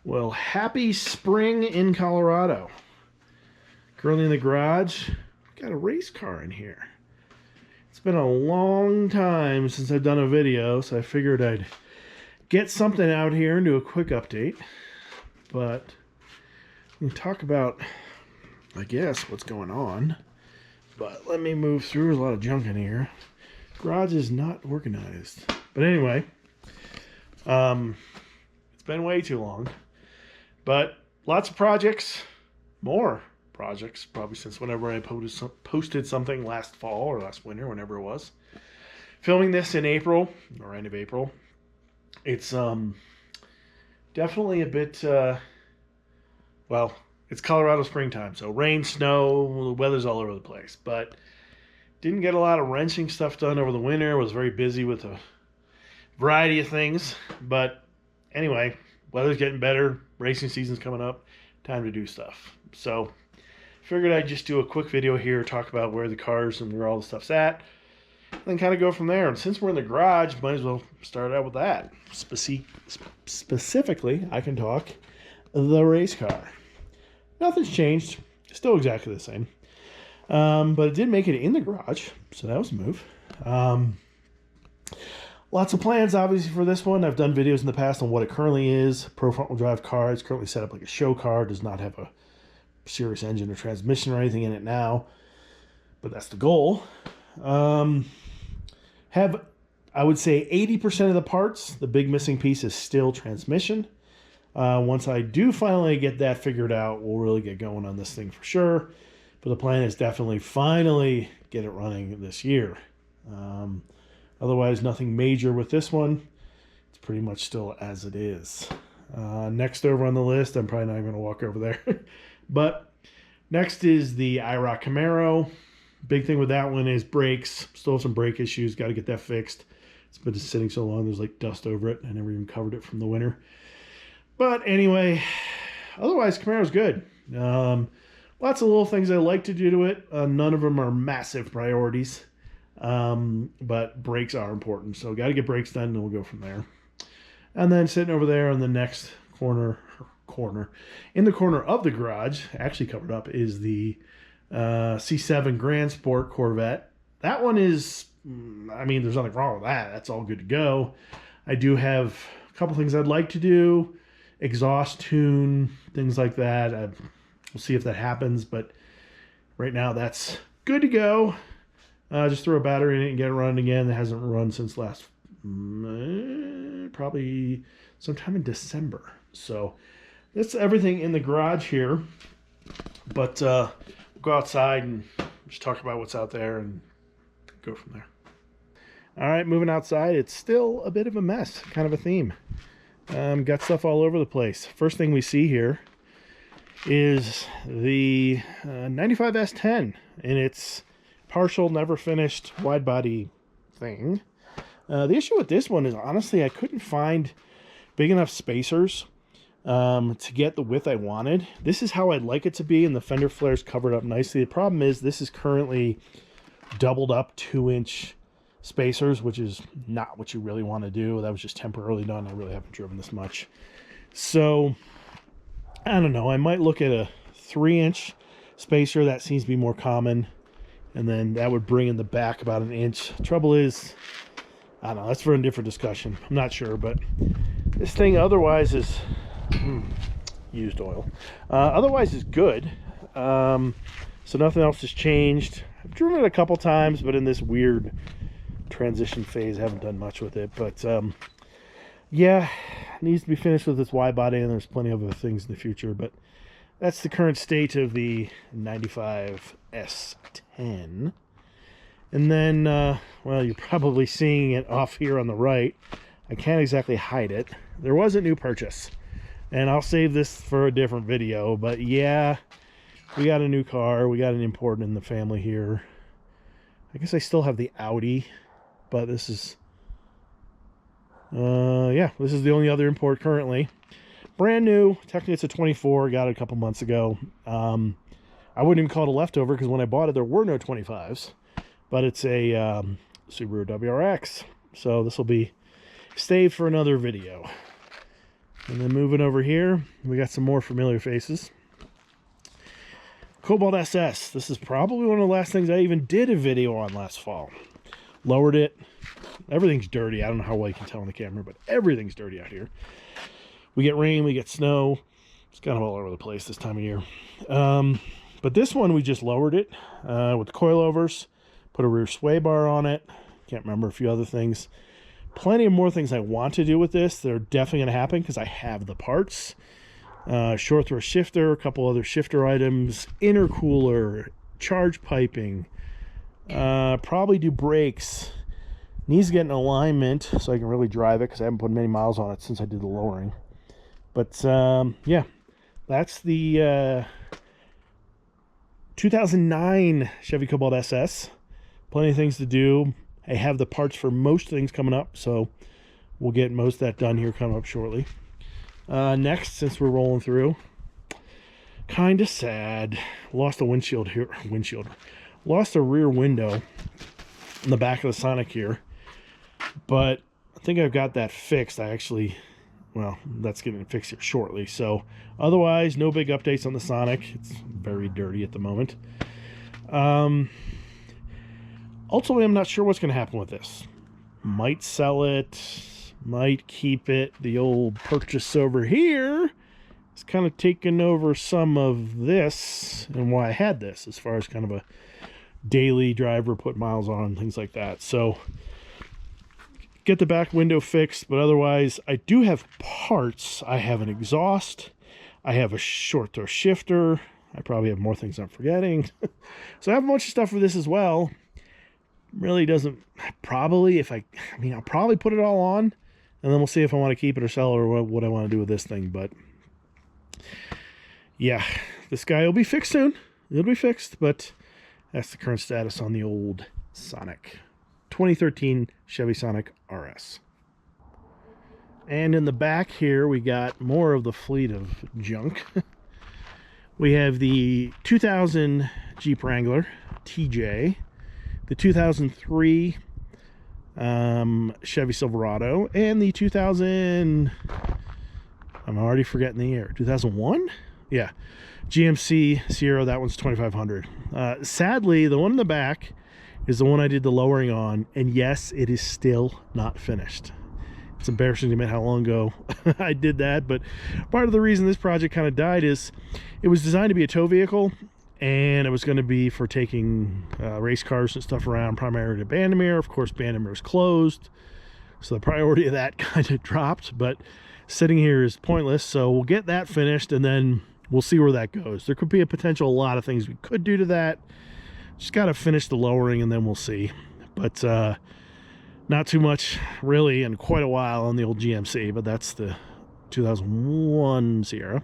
Well, happy spring in Colorado. Currently in the garage, got a race car in here. It's been a long time since I've done a video, so I figured I'd get something out here and do a quick update. But we can talk about, I guess, what's going on. But let me move through. There's a lot of junk in here. Garage is not organized. But anyway, it's been way too long. But lots of projects, more projects, probably since whenever I posted something last fall or last winter, whenever it was. Filming this in April, or end of April. It's definitely a bit, well, it's Colorado springtime, so rain, snow, the weather's all over the place. But didn't get a lot of wrenching stuff done over the winter. Was very busy with a variety of things. But anyway, weather's getting better. Racing season's coming up. Time to do stuff. So figured I'd just do a quick video here, talk about where the cars and where all the stuff's at, and then kind of go from there. And since we're in the garage, might as well start out with that. Specifically, I can talk the race car. Nothing's changed. Still exactly the same. But it did make it in the garage, so that was a move. Lots of plans, obviously, for this one. I've done videos in the past on what it currently is. Pro front-wheel drive car. It's currently set up like a show car. Does not have a serious engine or transmission or anything in it now. But that's the goal. Have, I would say, 80% of the parts. The big missing piece is still transmission. Once I do finally get that figured out, we'll really get going on this thing for sure. But the plan is definitely finally get it running this year. Otherwise, nothing major with this one. It's pretty much still as it is. Next over on the list, I'm probably not even going to walk over there. But next is the IROC Camaro. Big thing with that one is brakes. Still have some brake issues. Got to get that fixed. It's been just sitting so long, there's like dust over it. I never even covered it from the winter. But anyway, otherwise, Camaro's good. Lots of little things I like to do to it. None of them are massive priorities. But brakes are important. So got to get brakes done, and we'll go from there. And then sitting over there in the next corner, in the corner of the garage, actually covered up, is the C7 Grand Sport Corvette. That one is, I mean, there's nothing wrong with that. That's all good to go. I do have a couple things I'd like to do. Exhaust tune, things like that. We'll see if that happens, but right now that's good to go. Just throw a battery in it and get it running again. It hasn't run since last, probably sometime in December. So that's everything in the garage here. But we'll go outside and just talk about what's out there and go from there. All right, moving outside. It's still a bit of a mess, kind of a theme. Got stuff all over the place. First thing we see here is the 95 S10 in its partial, never finished wide body thing. The issue with this one is, honestly, I couldn't find big enough spacers to get the width I wanted. This is how I'd like it to be, and the fender flares covered up nicely. The problem is this is currently doubled up 2-inch spacers, which is not what you really want to do. That was just temporarily done. I really haven't driven this much. So, I don't know. I might look at a 3-inch spacer. That seems to be more common. And then that would bring in the back about 1 inch. Trouble is, I don't know. That's for a different discussion. I'm not sure. But this thing otherwise is used oil. Otherwise is good. So nothing else has changed. I've driven it a couple times, but in this weird transition phase, I haven't done much with it. But yeah, it needs to be finished with its wide body, and there's plenty of other things in the future. But that's the current state of the 95 S10. And then, well, you're probably seeing it off here on the right. I can't exactly hide it. There was a new purchase, and I'll save this for a different video. But yeah, we got a new car. We got an import in the family here. I guess I still have the Audi, but this is, yeah, this is the only other import currently. Brand new. Technically, it's a 24. Got it a couple months ago. I wouldn't even call it a leftover because when I bought it, there were no 25s. But it's a Subaru WRX. So this will be saved for another video. And then moving over here, we got some more familiar faces. Cobalt SS. This is probably one of the last things I even did a video on last fall. Lowered it. Everything's dirty. I don't know how well you can tell on the camera, but everything's dirty out here. We get rain, we get snow. It's kind of all over the place this time of year. But this one, we just lowered it with the coilovers, put a rear sway bar on it. Can't remember a few other things. Plenty of more things I want to do with this. They're definitely going to happen because I have the parts. Short throw shifter, a couple other shifter items, intercooler, charge piping, probably do brakes. Needs to get an alignment so I can really drive it because I haven't put many miles on it since I did the lowering. But yeah, that's the 2009 Chevy Cobalt SS. Plenty of things to do. I have the parts for most things coming up, so we'll get most of that done here coming up shortly. Next, since we're rolling through, kind of sad. Lost a windshield here. Lost a rear window in the back of the Sonic here, but I think I've got that fixed. Well, that's getting fixed here shortly. So otherwise, no big updates on the Sonic. It's very dirty at the moment. Ultimately, I'm not sure what's going to happen with this. Might sell it, might keep it. The old purchase over here is kind of taking over some of this and why I had this as far as kind of a daily driver, put miles on, things like that. So get the back window fixed, but otherwise I do have parts. I have an exhaust. I have a short throw shifter. I probably have more things I'm forgetting. So I have a bunch of stuff for this as well. Really doesn't, probably, I'll probably put it all on and then we'll see if I want to keep it or sell it or what I want to do with this thing. But yeah, this guy will be fixed soon. It'll be fixed, but that's the current status on the old Sonic. 2013 Chevy Sonic RS. And in the back here, we got more of the fleet of junk. We have the 2000 Jeep Wrangler TJ, the 2003 Chevy Silverado, and the 2000, I'm already forgetting the year, 2001? Yeah, GMC Sierra, that one's 2500. Sadly, the one in the back is the one I did the lowering on, and yes, it is still not finished. It's embarrassing to admit how long ago I did that, but part of the reason this project kind of died is it was designed to be a tow vehicle, and it was going to be for taking race cars and stuff around, primarily to Bandimere. Of course, Bandimere is closed, so the priority of that kind of dropped, but sitting here is pointless, so we'll get that finished, and then we'll see where that goes. There could be a potential, a lot of things we could do to that. Just got to finish the lowering, and then we'll see. But not too much, really, in quite a while on the old GMC, but that's the 2001 Sierra.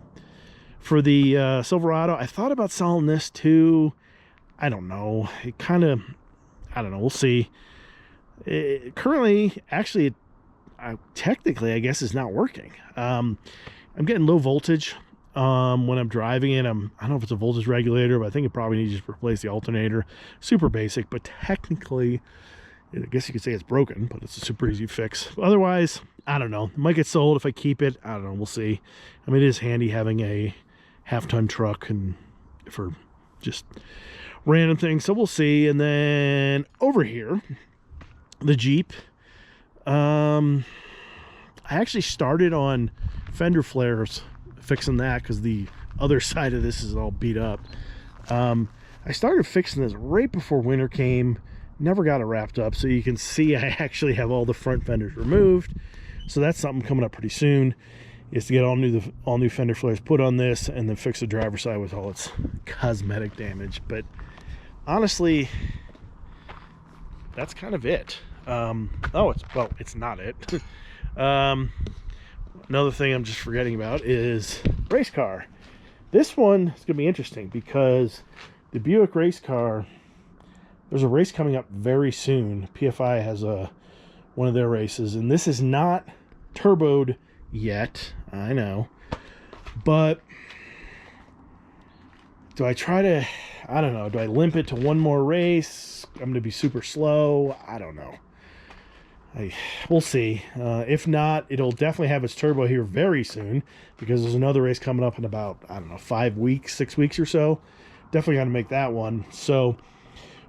For the Silverado, I thought about selling this too. I don't know. It kind of, I don't know. We'll see. Currently, actually, technically, I guess it's not working. I'm getting low voltage when I'm driving it. I don't know if it's a voltage regulator, but I think it probably needs to replace the alternator. Super basic, but technically, I guess you could say it's broken, but it's a super easy fix. Otherwise, I don't know. It might get sold if I keep it. I don't know. We'll see. I mean, it is handy having a half-ton truck and for just random things. So we'll see. And then over here, the Jeep. I actually started on fender flares, fixing that because the other side of this is all beat up. I started fixing this right before winter came. Never got it wrapped up, so you can see I actually have all the front fenders removed. So that's something coming up pretty soon, is to get all new fender flares put on this and then fix the driver's side with all its cosmetic damage. But honestly, that's kind of it. It's not it. Another thing I'm just forgetting about is race car. This one is gonna be interesting because the Buick race car, there's a race coming up very soon. PFI has one of their races, and this is not turboed yet, I know. But do I try to, I don't know, do I limp it to one more race? I'm going to be super slow. I don't know. We'll see. If not, it'll definitely have its turbo here very soon, because there's another race coming up in about, I don't know, 5 weeks, 6 weeks or so. Definitely got to make that one. So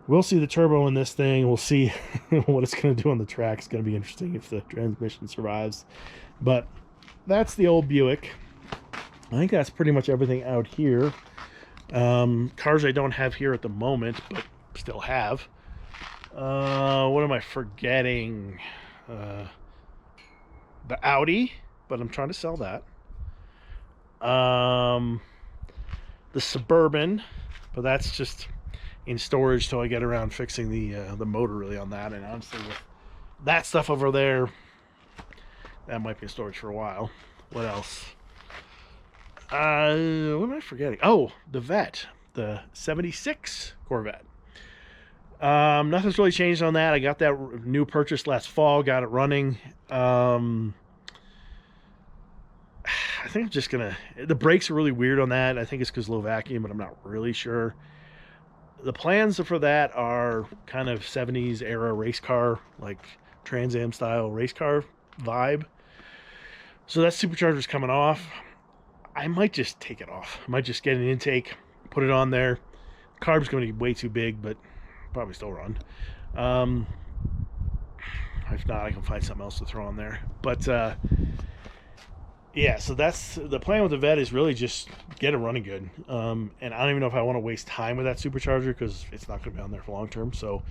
we'll see the turbo in this thing. We'll see what it's going to do on the track. It's going to be interesting if the transmission survives. But that's the old Buick. I think that's pretty much everything out here. Cars I don't have here at the moment, but still have. What am I forgetting? The Audi, but I'm trying to sell that. The Suburban, but that's just in storage till I get around fixing the motor really on that. And honestly, with that stuff over there, that might be in storage for a while. What else? What am I forgetting? Oh, the Vet, the 76 Corvette. Nothing's really changed on that. I got that new purchase last fall, got it running. I think I'm just gonna, the brakes are really weird on that. I think it's because low vacuum, but I'm not really sure. The plans for that are kind of 70s era race car, like Trans Am style race car vibe. So that supercharger's coming off. I might just take it off. I might just get an intake, put it on there. Carb's going to be way too big, but probably still run. If not, I can find something else to throw on there. But yeah, so that's the plan with the Vet, is really just get it running good. And I don't even know if I want to waste time with that supercharger, because it's not going to be on there for long term. So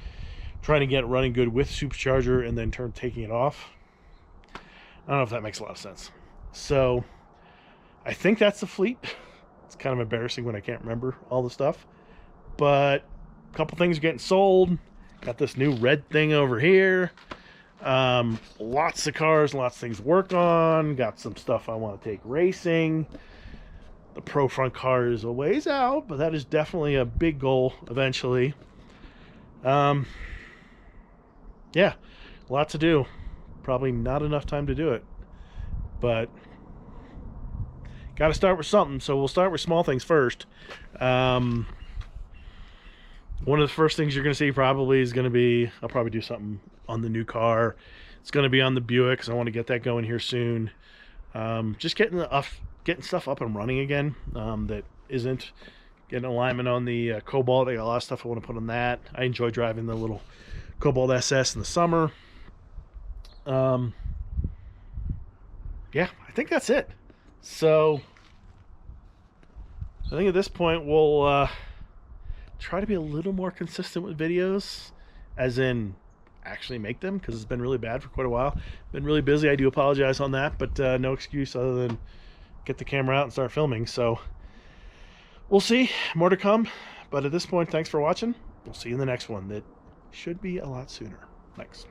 trying to get it running good with supercharger and then taking it off, I don't know if that makes a lot of sense. So I think that's the fleet. It's kind of embarrassing when I can't remember all the stuff, but a couple things are getting sold. Got this new red thing over here. Lots of cars, lots of things to work on. Got some stuff I want to take racing. The Pro Front car is a ways out, but that is definitely a big goal eventually. Yeah, a lot to do. Probably not enough time to do it, but got to start with something. So we'll start with small things first. One of the first things you're going to see probably is going to be, I'll probably do something on the new car. It's going to be on the Buick, because I want to get that going here soon. Just getting stuff up and running again, that isn't. Getting alignment on the Cobalt. I got a lot of stuff I want to put on that. I enjoy driving the little Cobalt SS in the summer. Yeah, I think that's it. So I think at this point we'll try to be a little more consistent with videos, as in actually make them, because it's been really bad for quite a while. Been really busy. I do apologize on that, but no excuse other than get the camera out and start filming. So we'll see. More to come. But at this point, thanks for watching. We'll see you in the next one that should be a lot sooner. Thanks.